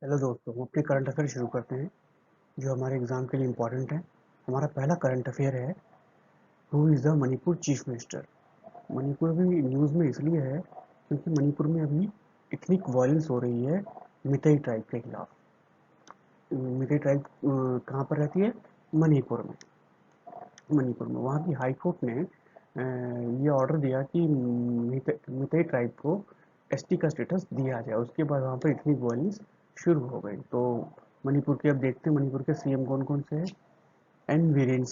Hello दोस्तों, हम अपने करंट अफेयर शुरू करते हैं जो हमारे एग्जाम के लिए इम्पोर्टेंट है। हमारा पहला करंट अफेयर है, who is the Manipur chief minister. Manipur भी न्यूज़ में इसलिए है क्योंकि मणिपुर में अभी इतनी वायलेंस हो रही है मितई ट्राइब के खिलाफ। मितई ट्राइब कहाँ पर रहती है? मणिपुर में। मणिपुर में वहाँ की हाई कोर्ट ने ये ऑर्डर दिया कि मितई ट्राइब को एसटी का स्टेटस दिया जाए। उसके बाद वहाँ पर इतनी वायलेंस शुरू हो गई। तो मणिपुर के अब देखते हैं मणिपुर के सीएम कौन कौन से हैं। एन वीरेन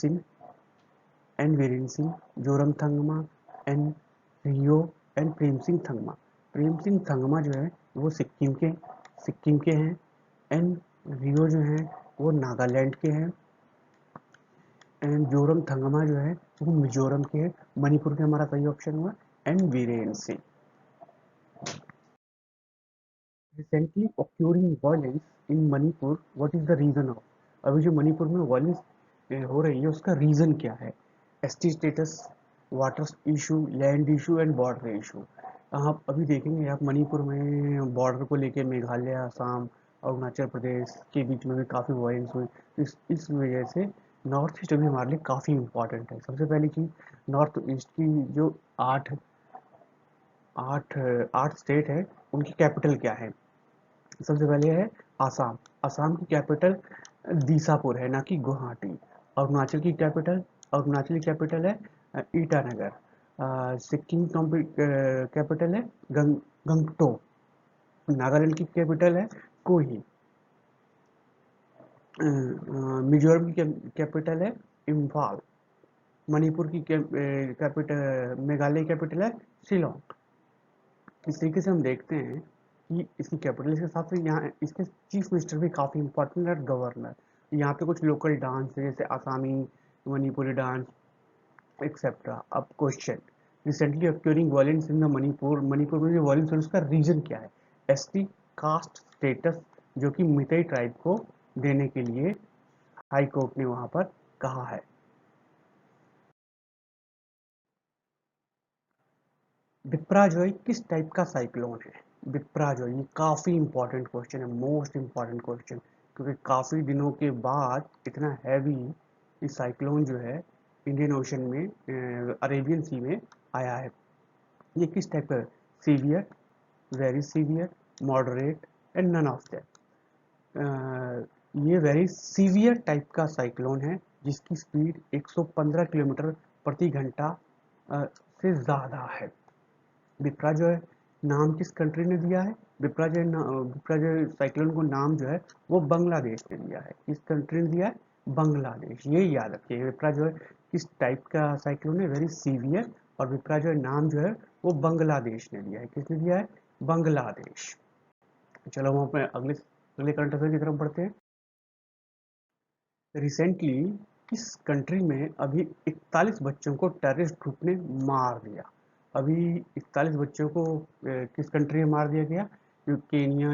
सिंह, जोरमथंगमा, एन रियो, एन प्रेम सिंह थंगमा। प्रेम सिंह थंगमा जो है वो सिक्किम के हैं। एन रियो जो हैं वो नागालैंड के हैं। एंड जोरम थंगमा जो है वो मिजोरम के हैं। मणिपुर के हमारा सही ऑप्शन हुआ N Biren Singh. Recently occurring violence in Manipur, what is the reason of? अभी जो मणिपुर में वायलेंस हो रही है उसका रीजन क्या है? ST status, water issue, land issue and border issue. आप अभी देखेंगे आप मणिपुर में बॉर्डर को लेके मेघालय, असम, अरुणाचल प्रदेश के बीच में भी काफ़ी वायलेंस हुई। तो इस वजह से नॉर्थ ईस्ट अभी हमारे लिए काफ़ी इंपॉर्टेंट है। सबसे पहली चीज़, नॉर्थ ईस्ट की जो आठ आठ आठ स्टेट है उनकी कैपिटल क्या है? सबसे पहले है आसाम। आसाम की कैपिटल दीसापुर है, ना कि गुवाहाटी। अरुणाचल की कैपिटल है ईटानगर। सिक्किम कैपिटल है गंगटोक। नागालैंड की कैपिटल है कोही। मिजोरम की कैपिटल है इम्फाल। मणिपुर की कैपिटल, मेघालय कैपिटल है शिलोंग। इस तरीके से हम देखते हैं कि इसकी कैपिटल के साथ साथ यहाँ इसके चीफ मिनिस्टर भी काफ़ी इंपॉर्टेंट है, गवर्नर। यहाँ पे कुछ लोकल डांस है जैसे आसामी, मणिपुरी डांस एक्सेट्रा। अब question, recently occurring violence in the Manipur में जो वायलेंस है उसका रीजन क्या है? एसटी कास्ट स्टेटस जो कि मितई ट्राइब को देने के लिए हाई कोर्ट ने वहां पर कहा है। बिप्राजॉय किस टाइप का साइक्लोन है? बिप्राजॉय, ये काफ़ी इंपॉर्टेंट क्वेश्चन है, मोस्ट इंपॉर्टेंट क्वेश्चन। क्योंकि काफ़ी दिनों के बाद इतना हैवी ये साइक्लोन जो है इंडियन ओशन में, अरेबियन सी में आया है। ये किस टाइप का? Severe, very severe, moderate and none of that. ये वेरी सीवियर टाइप का साइक्लोन है जिसकी स्पीड 115 किलोमीटर प्रति घंटा से ज़्यादा है। बिप्राजॉय नाम किस कंट्री ने दिया है? बिप्राजॉय साइक्लोन को नाम जो है वो बांग्लादेश ने दिया है। किस कंट्री ने दिया है? बांग्लादेश। ये याद रखिए, बिप्राजॉय किस टाइप का साइक्लोन है? Very severe. और बिप्राजॉय नाम जो है वो बांग्लादेश ने दिया है। किसने दिया है? बांग्लादेश। चलो हम अपने अगले अगले करंट अफेयर की तरफ बढ़ते हैं। रिसेंटली किस कंट्री में अभी 41 बच्चों को टेररिस्ट ग्रुप ने मार दिया? अभी 41 बच्चों को किस कंट्री में मार दिया गया? Kenya,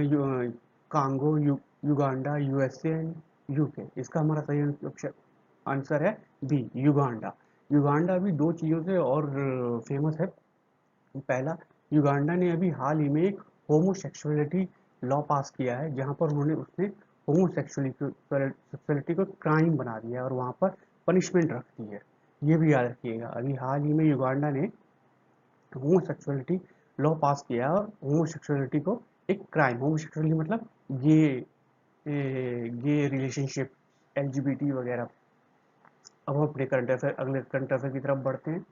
Congo, Uganda, USA and UK. इसका हमारा सही आंसर है बी, युगांडा। युगांडा अभी दो चीज़ों से और फेमस है। पहला, युगांडा ने अभी हाल ही में एक होमोसेक्सुअलिटी लॉ पास किया है जहां पर उसने होमोसेक्सुअलिटी को क्राइम बना दिया है और वहां पर पनिशमेंट रख दी है। ये भी याद रखिएगा, अभी हाल ही में युगांडा ने होमोसेक्सुअलिटी लॉ पास किया और होमोसेक्सुअलिटी को एक क्राइम, होमोसेक्सुअलिटी मतलब गे गे रिलेशनशिप, एलजीबीटी वगैरह। अब हम अपने अगले करंट अफेयर की तरफ बढ़ते हैं।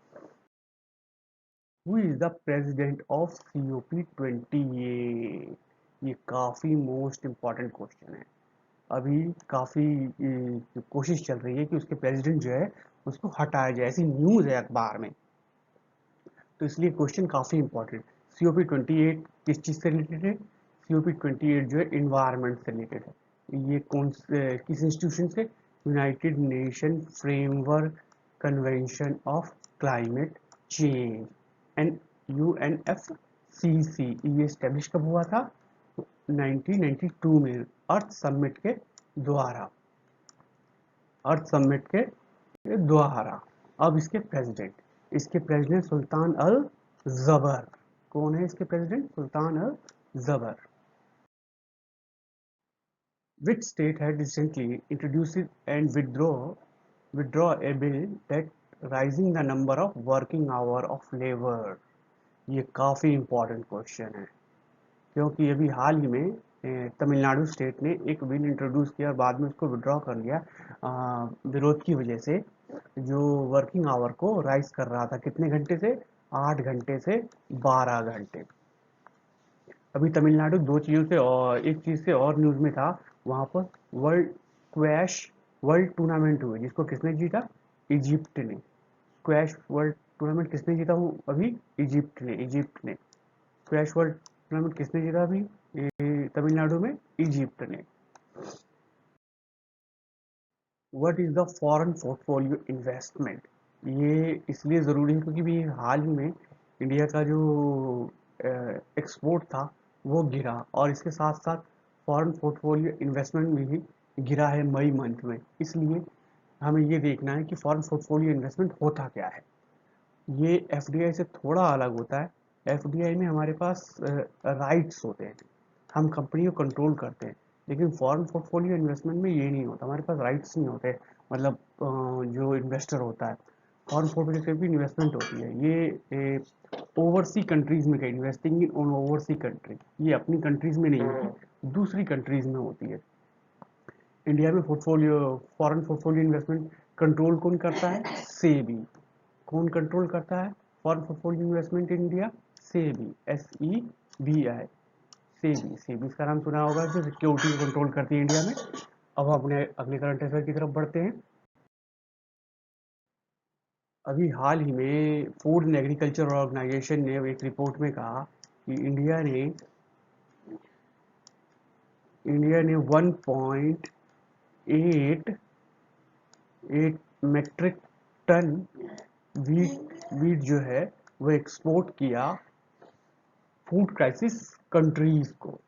Who is the president of COP20? ये काफी मोस्ट इंपॉर्टेंट क्वेश्चन है। अभी काफी कोशिश चल रही है कि उसके प्रेसिडेंट जो है उसको हटाया जाए, ऐसी न्यूज है अखबार में। तो इसलिए क्वेश्चन काफी इंपॉर्टेंट। COP28 किस चीज से रिलेटेड है? COP28 जो है इन्वायरमेंट से रिलेटेड है। ये किस इंस्टीट्यूशन से? United nation framework convention of climate change and UNFCC। ये स्टेब्लिश कब हुआ था? 1992 में, द्वारा अर्थ समिट के द्वारा। अब इसके प्रेसिडेंट सुल्तान अल जबर। कौन है इसके प्रेसिडेंट? सुल्तान अल जबर। Which state had recently introduced and withdraw a bill that rising the number of working hour of labor? ये काफ़ी इम्पोर्टेंट क्वेश्चन है, क्योंकि अभी हाल ही में तमिलनाडु स्टेट ने एक बिल इंट्रोड्यूस किया और बाद में उसको विड्रॉ कर लिया विरोध की वजह से, जो वर्किंग आवर को राइज कर रहा था कितने घंटे से, 8 घंटे से 12 घंटे। अभी तमिलनाडु दो चीज़ों से और एक चीज़ से और न्यूज़ में था, वहाँ पर वर्ल्ड स्क्वैश वर्ल्ड टूर्नामेंट हुए जिसको किसने जीता, इजिप्ट ने। स्क्वैश वर्ल्ड टूर्नामेंट किसने जीता, वो अभी इजिप्ट ने स्क्वैश वर्ल्ड टूर्नामेंट किसने जीता अभी, तमिलनाडु में इजिप्ट ने। What is the foreign portfolio investment? ये इसलिए ज़रूरी है क्योंकि भी हाल ही में इंडिया का जो एक्सपोर्ट था वो गिरा, और इसके साथ साथ फॉरेन पोर्टफोलियो इन्वेस्टमेंट में भी गिरा है मई मंथ में। इसलिए हमें ये देखना है कि फॉरेन पोर्टफोलियो इन्वेस्टमेंट होता क्या है। ये एफडीआई से थोड़ा अलग होता है। एफडीआई में हमारे पास राइट्स होते हैं, हम कंपनी को कंट्रोल करते हैं, लेकिन फॉरेन पोर्टफोलियो इन्वेस्टमेंट में ये नहीं होता, हमारे पास राइट्स नहीं होते। मतलब जो इन्वेस्टर होता है, फॉरेन पोर्टफोलियो से भी इन्वेस्टमेंट होती है, ये ओवरसी कंट्रीज में, इन्वेस्टिंग इन ओवरसी कंट्री, ये अपनी कंट्रीज में नहीं होती, दूसरी कंट्रीज में होती है। इंडिया में फॉरेन पोर्टफोलियो इन्वेस्टमेंट कंट्रोल कौन करता है, सेबी। कौन कंट्रोल करता है foreign portfolio investment in India, SEBI, SEBI, SEBI. SEBI इसका नाम सुना होगा, जो सिक्योरिटी को कंट्रोल करती है इंडिया में। अब हम अपने अगले करंट अफेयर की तरफ बढ़ते हैं। अभी हाल ही में फूड एंड एग्रीकल्चर ऑर्गेनाइजेशन ने एक रिपोर्ट में कहा कि इंडिया ने 1.8 मेट्रिक टन वीट जो है वो एक्सपोर्ट किया फूड क्राइसिस कंट्रीज को,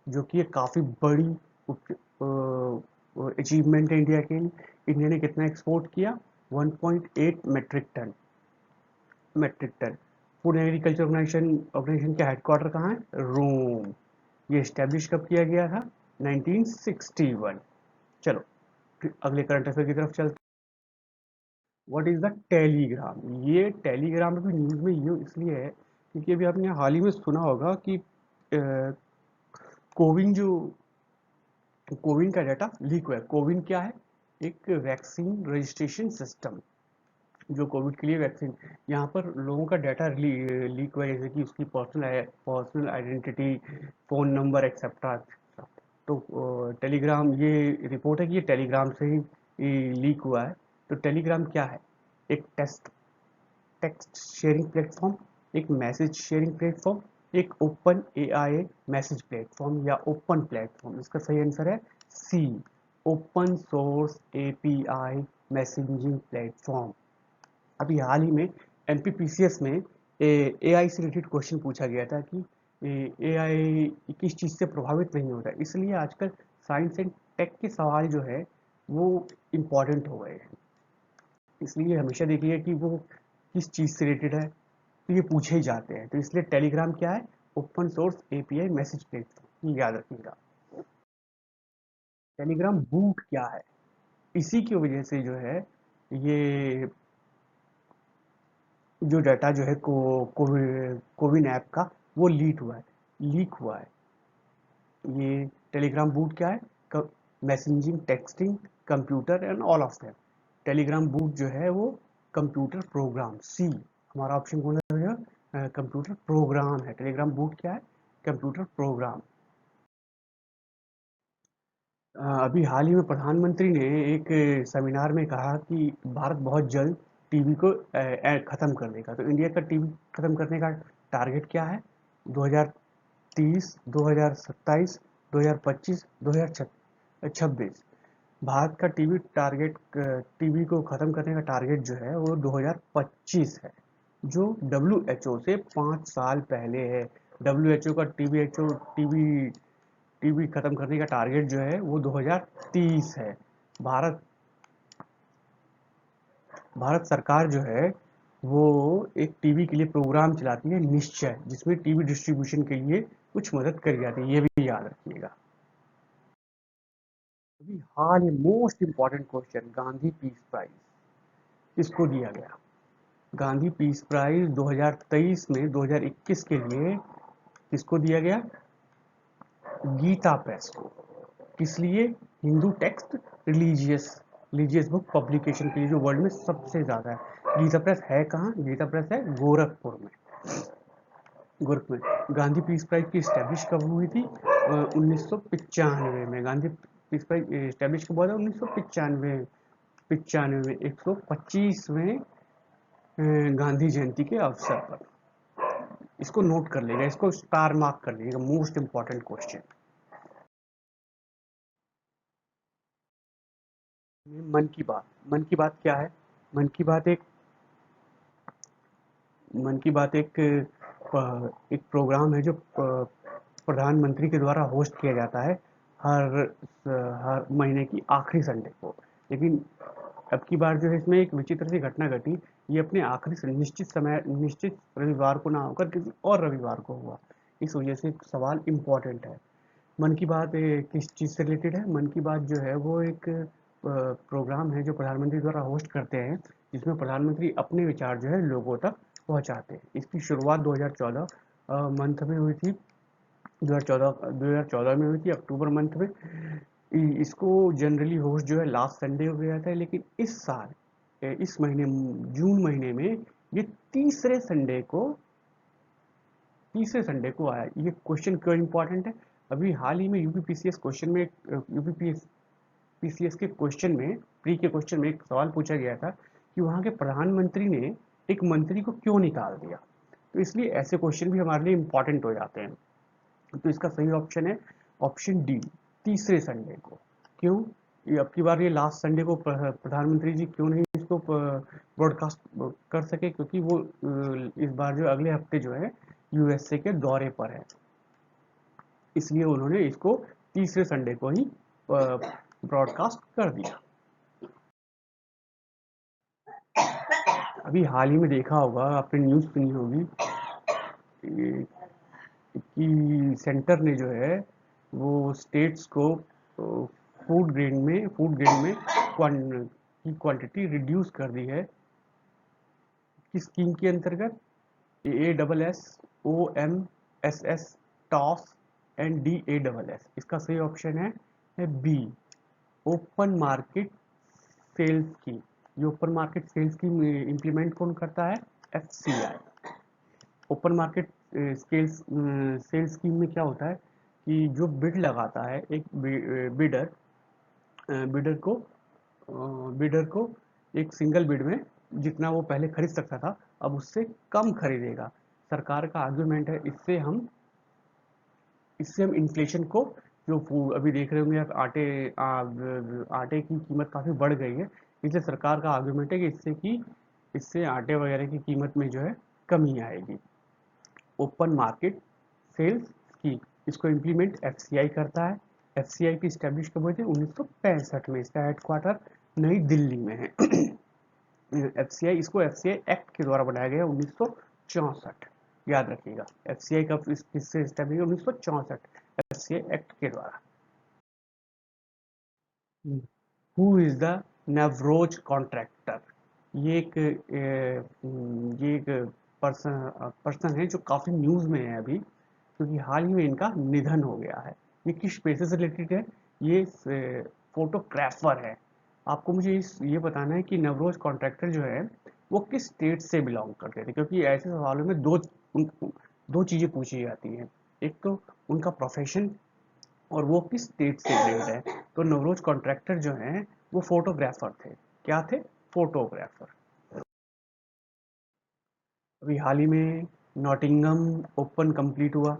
जो कि एक काफ़ी बड़ी अचीवमेंट है इंडिया के लिए। इंडिया ने कितना एक्सपोर्ट किया, 1.8 metric ton. Food and agriculture organization का हेडक्वार्टर कहाँ है, रोम। ये स्टैब्लिश कब किया गया था, 1961। चलो फिर अगले करंट अफेयर की तरफ चलते। What is the Telegram? ये टेलीग्राम अभी न्यूज़ में ये इसलिए है क्योंकि अभी आपने हाल ही में सुना होगा कि कोविन जो कोविन का डाटा लीक हुआ है। कोविन क्या है, एक वैक्सीन रजिस्ट्रेशन सिस्टम जो कोविड के लिए वैक्सीन, यहाँ पर लोगों का डाटा लीक हुआ है, जैसे कि उसकी personal identity, phone number etcetera. तो टेलीग्राम, ये रिपोर्ट है कि ये टेलीग्राम से ही लीक हुआ है। तो टेलीग्राम क्या है, एक टेक्स्ट शेयरिंग प्लेटफॉर्म, एक मैसेज शेयरिंग प्लेटफॉर्म, एक ओपन एआई मैसेज प्लेटफॉर्म या ओपन प्लेटफॉर्म। इसका सही आंसर है C, open source API messaging platform. अभी हाल ही में एमपीपीसीएस में एआई से रिलेटेड क्वेश्चन पूछा गया था कि एआई किस चीज़ से प्रभावित नहीं होता है। इसलिए आजकल साइंस एंड टेक के सवाल जो है वो इम्पॉर्टेंट हो गए हैं। इसलिए हमेशा देखिए कि वो किस चीज़ से रिलेटेड है, तो ये पूछे ही जाते हैं। तो इसलिए टेलीग्राम क्या है, open source API message platform, ये याद रखिएगा। टेलीग्राम बूट क्या है, इसी की वजह से जो है ये जो डाटा जो है कोविन ऐप का वो लीक हुआ है। ये टेलीग्राम बूट क्या है, messaging, texting, computer and all of them. Telegram boot जो है वो कंप्यूटर प्रोग्राम, सी हमारा ऑप्शन कौन है, कंप्यूटर प्रोग्राम है। टेलीग्राम बूट क्या है, कंप्यूटर प्रोग्राम। अभी हाल ही में प्रधानमंत्री ने एक सेमिनार में कहा कि भारत बहुत जल्द टीबी को ख़त्म कर देगा। तो इंडिया का टीबी ख़त्म करने का टारगेट क्या है, 2030, 2027, 2025, 2026। भारत का टीबी को ख़त्म करने का टारगेट जो है वो 2025 है, जो WHO से 5 साल पहले है। WHO का टीबी टीबी खत्म करने का टारगेट जो है वो 2030 है। भारत भारत सरकार जो है वो एक टीबी के लिए प्रोग्राम चलाती है, निश्चय, जिसमें टीबी डिस्ट्रीब्यूशन के लिए कुछ मदद करी जाती है, ये भी याद रखिएगा। अभी हाल ही most important question, Gandhi peace prize किसको दिया गया? गांधी पीस प्राइज 2023 में 2021 के लिए किसको दिया गया? गीता प्रेस को। किस लिए? Hindu text religious religious book publication के लिए, जो वर्ल्ड में सबसे ज़्यादा है। गीता प्रेस है कहाँ? गीता प्रेस है गोरखपुर में। गोरखपुर में। गांधी पीस प्राइज की स्टैब्लिश कब हुई थी? 1995 में। गांधी पीस प्राइज स्टैब्लिश कब हुआ था? 1995 95 में, 125वें गांधी जयंती के अवसर पर। इसको नोट कर लेगा, इसको स्टार मार्क कर लीजिएगा, मोस्ट इंपॉर्टेंट क्वेश्चन। मन की बात क्या है? मन की बात एक मन की बात एक प्रोग्राम है जो प्रधानमंत्री के द्वारा होस्ट किया जाता है हर हर महीने की आखिरी संडे को। लेकिन अब की बार जो है इसमें एक विचित्र सी घटना घटी। ये अपने निश्चित रविवार को ना होकर किसी और रविवार को हुआ। इस वजह से सवाल इम्पोर्टेंट है। मन की बात किस चीज़ से रिलेटेड है? मन की बात जो है वो एक प्रोग्राम है जो प्रधानमंत्री द्वारा होस्ट करते हैं, जिसमें प्रधानमंत्री अपने विचार जो है लोगों तक पहुंचाते हैं। इसकी शुरुआत 2014 मंथ में हुई थी। 2014 में हुई थी, अक्टूबर मंथ में। इसको जनरली होस्ट जो है लास्ट संडे हो गया था, लेकिन इस साल इस महीने जून महीने में ये तीसरे संडे को तीसरे संडे को आया। ये क्वेश्चन क्यों इंपॉर्टेंट है? अभी हाल ही में यूपीपीसीएस क्वेश्चन में यूपीपीसीएस के क्वेश्चन में प्री के क्वेश्चन में एक सवाल पूछा गया था कि वहाँ के प्रधानमंत्री ने एक मंत्री को क्यों निकाल दिया। तो इसलिए ऐसे क्वेश्चन भी हमारे लिए इंपॉर्टेंट हो जाते हैं। तो इसका सही ऑप्शन है ऑप्शन डी, तीसरे संडे को। क्यों? ये अब की बार ये लास्ट संडे को प्रधानमंत्री जी क्यों नहीं इसको ब्रॉडकास्ट कर सके? क्योंकि वो इस बार जो अगले हफ्ते जो है यूएसए के दौरे पर है, इसलिए उन्होंने इसको तीसरे संडे को ही ब्रॉडकास्ट कर दिया। अभी हाल ही में देखा होगा, आपने न्यूज़ सुनी होगी कि सेंटर ने जो है वो स्टेट्स को फूड ग्रेन में की क्वांटिटी रिड्यूस कर दी है। किस स्कीम के अंतर्गत? ASSOMSS टॉस एंड DASS। इसका सही ऑप्शन है B, open market sales scheme. ये open market sales scheme implement कौन करता है? FCI। Open market sales scheme में क्या होता है कि जो बिड लगाता है एक बिडर बिडर को बिडर को एक सिंगल बिड में जितना वो पहले खरीद सकता था, अब उससे कम खरीदेगा। सरकार का आर्ग्यूमेंट है इससे हम इन्फ्लेशन को, अभी देख रहे होंगे आप, आटे की कीमत काफ़ी बढ़ गई है। इसलिए सरकार का आर्ग्यूमेंट है कि इससे आटे वगैरह की कीमत में जो है कमी आएगी। ओपन मार्केट सेल्स स्कीम, इसको इम्प्लीमेंट एफसीआई करता है। एफसीआई की स्टैब्लिश कब हुई थी? 1965 में। इसका हेडक्वार्टर नई दिल्ली में है। एफसीआई एक्ट के द्वारा बनाया गया 1964। याद रखिएगा, एफसीआई कब किससे स्टैब्लिश? 1964, एफसीआई एक्ट के द्वारा। Who is the Navroz contractor? ये एक पर्सन है जो काफ़ी न्यूज़ में है अभी, क्योंकि हाल ही में इनका निधन हो गया है। ये किस पेशे से रिलेटेड है? ये फोटोग्राफर है। आपको मुझे ये बताना है कि नवरोज कॉन्ट्रैक्टर जो है वो किस स्टेट से बिलोंग करते थे, क्योंकि ऐसे सवालों में दो चीज़ें पूछी जाती हैं। एक तो उनका प्रोफेशन, और वो किस स्टेट से रिलेटेड है। तो नवरोज कॉन्ट्रैक्टर जो हैं वो फोटोग्राफर थे। क्या थे? फोटोग्राफर। अभी हाल ही में नॉटिंगम ओपन कंप्लीट हुआ,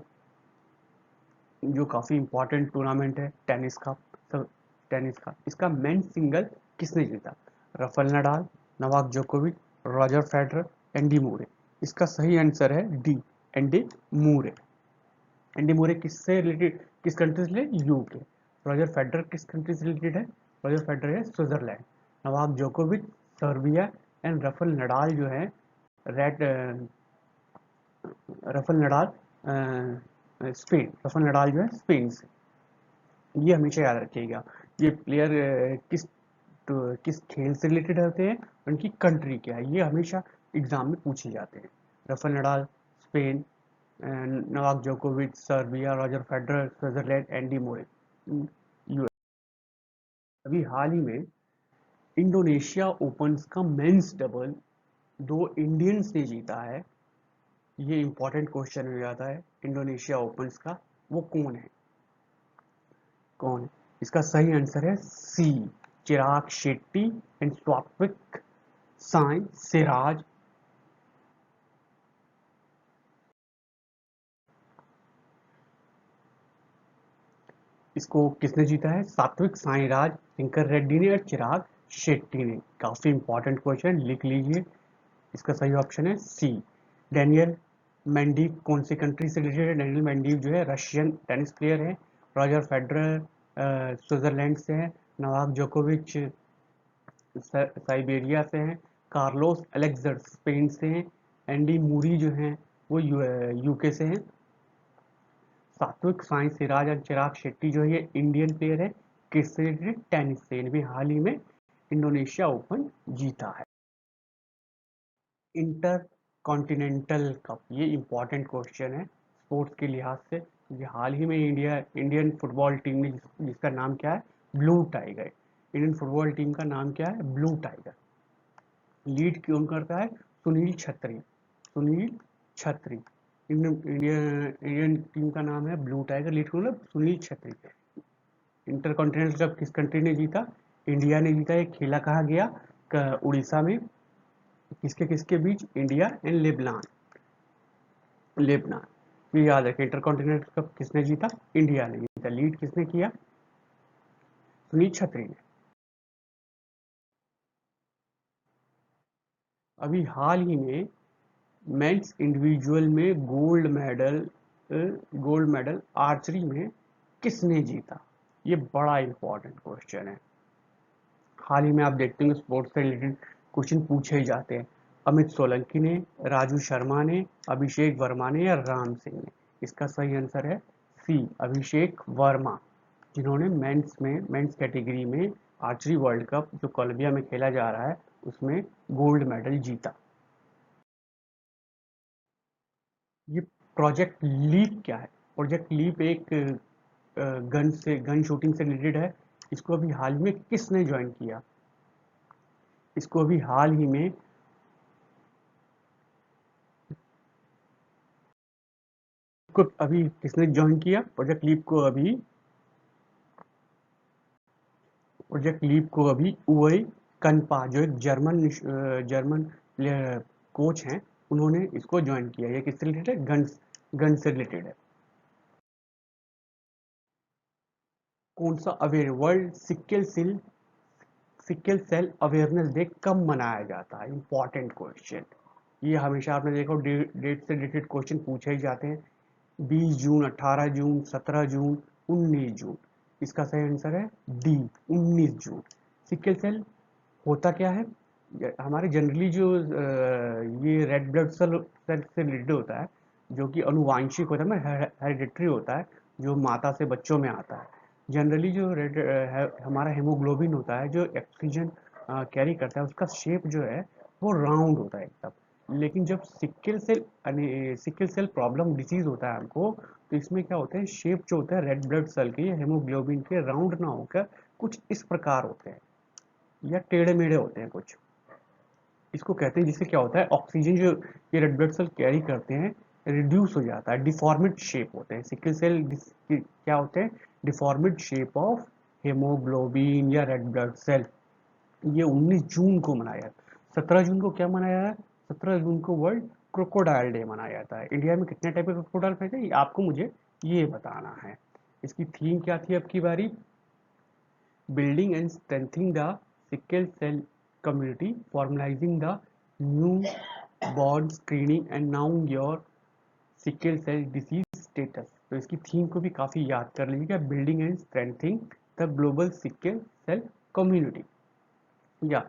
जो काफ़ी इंपॉर्टेंट टूर्नामेंट है टेनिस का। इसका मेन सिंगल किसने जीता? राफेल नडाल, नोवाक जोकोविच, रॉजर फेडरर, एंडी मूरे। इसका सही आंसर है डी, एंडी मूरे। एंडी मूरे किस कंट्री से रिलेटेड? यूके। रॉजर फेडरर किस कंट्री से रिलेटेड है? रॉजर फेडरर है स्विट्जरलैंड। नोवाक जोकोविच सर्बिया। एंड राफेल नडाल जो है red Rafale Nadal Spain. Rafael Nadal जो है स्पेन से। ये हमेशा याद रखिएगा। ये प्लेयर किस खेल से रिलेटेड होते हैं, उनकी कंट्री क्या है, ये हमेशा एग्जाम में पूछे जाते हैं। राफेल नडाल स्पेन, नोवाक जोकोविच Serbia, Roger Federer Switzerland, Andy Murray US. अभी हाल ही में इंडोनेशिया ओपन्स का मेंस डबल दो इंडियंस ने जीता है। ये इंपॉर्टेंट क्वेश्चन हो जाता है इंडोनेशिया ओपन्स का, वो कौन है, कौन है? इसका सही आंसर है सी, चिराग शेट्टी एंड सात्विक साई सिराज। इसको किसने जीता है? सात्विक साईराज, शंकर रेड्डी ने और चिराग शेट्टी ने। काफी इंपॉर्टेंट क्वेश्चन, लिख लीजिए। इसका सही ऑप्शन है सी। डैनियल मेंडीव कौन सी कंट्री से रिलेटेड है? डैनियल मेंडीव जो है रशियन टेनिस प्लेयर है। रॉजर फेडरर स्विट्जरलैंड से है। नोवाक जोकोविच साइबेरिया से हैं। कार्लोस अलेक्जर स्पेन से हैं। एंडी मूरी जो हैं वो यूके से हैं। सात्विक साई सिराज और चिराग शेट्टी जो है ये इंडियन प्लेयर है। किससे रिलेटेड? टेनिस से। इन्हें हाल ही में इंडोनेशिया ओपन जीता है। इंटर कॉन्टिनेंटल कप, ये इंपॉर्टेंट क्वेश्चन है स्पोर्ट्स के लिहाज से। ये हाल ही में इंडियन फुटबॉल टीम ने जिसका नाम क्या है? Blue tiger. Indian football team का नाम क्या है? Blue tiger. लीड कौन करता है? सुनील छत्री। सुनील छत्री। इंडियन टीम का नाम है ब्लू टाइगर, लीड कौन है? सुनील छत्री। इंटर कॉन्टिनेंटल कप किस कंट्री ने जीता? इंडिया ने जीता। ये खेला कहाँ गया? उड़ीसा में। किसके किसके बीच? India and Lebanon. लेबनान। ये याद रखें, इंटर कॉन्टिनेंटल कप किसने जीता? इंडिया ने जीता। लीड किसने किया? सुनील छत्री ने। अभी हाल ही में मेंस इंडिविजुअल में गोल्ड मेडल आर्चरी में किसने जीता? ये बड़ा इंपॉर्टेंट क्वेश्चन है। हाल ही में आप देखते हैं स्पोर्ट्स से रिलेटेड क्वेश्चन पूछे ही जाते हैं। अमित सोलंकी ने, राजू शर्मा ने, अभिषेक वर्मा ने या राम सिंह ने? इसका सही आंसर है सी, अभिषेक वर्मा, जिन्होंने मेंस कैटेगरी में आर्चरी वर्ल्ड कप जो कोलंबिया में खेला जा रहा है उसमें गोल्ड मेडल जीता। ये प्रोजेक्ट लीप क्या है? प्रोजेक्ट लीप एक गन शूटिंग से रिलेटेड है। इसको अभी हाल में किसने ज्वाइन किया? इसको अभी हाल ही में को अभी किसने ज्वाइन किया प्रोजेक्ट लीप को? अभी प्रोजेक्ट लीप को अभी उवई कनपा, जो एक जर्मन कोच हैं, उन्होंने इसको ज्वाइन किया। ये किससे रिलेटेड है? गन से रिलेटेड है। कौन सा aware world sickle cell awareness day कब मनाया जाता है? Important question. ये हमेशा आपने देखो डेट से रिलेटेड क्वेश्चन पूछे ही जाते हैं। 20 जून, 18 जून, 17 जून, 19 जून। इसका सही आंसर है डी, 19 जून। सिक्ल सेल होता क्या है? हमारे जनरली जो ये रेड ब्लड सेल से रिलेटेड होता है, जो कि अनुवांशिक होता है, हेरिडिटरी होता है, जो माता से बच्चों में आता है। जनरली जो हमारा हेमोग्लोबिन होता है जो ऑक्सीजन कैरी करता है, उसका शेप जो है वो राउंड होता है एकदम। लेकिन जब सिक्ल सेल प्रॉब्लम डिसीज होता है हमको, तो इसमें क्या होता है, शेप जो होता है रेड ब्लड सेल के हेमोग्लोबिन के राउंड ना होकर कुछ इस प्रकार होते हैं या टेढ़े मेढ़े होते हैं कुछ। इसको कहते हैं, जिससे क्या होता है ऑक्सीजन जो ये रेड ब्लड सेल कैरी करते हैं रिड्यूस हो जाता है, डिफॉर्मेड शेप होते हैं सिकल सेल। क्या होते हैं? डिफॉर्मेड शेप ऑफ हेमोग्लोबिन या रेड ब्लड सेल। ये 19 जून को मनाया। 17 जून को क्या मनाया है? 17 जून को वर्ल्ड क्रोकोडाइल डे मनाया जाता है। इंडिया में कितने टाइप के क्रोकोडाइल पाए जाते हैं आपको मुझे ये बताना है। इसकी थीम क्या थी अब की बारी? building and strengthening the sickle cell community, formalizing the newborn screening and now your sickle cell disease status। तो इसकी थीम को भी काफ़ी याद कर लीजिएगा, building and strengthening the global sickle cell community. या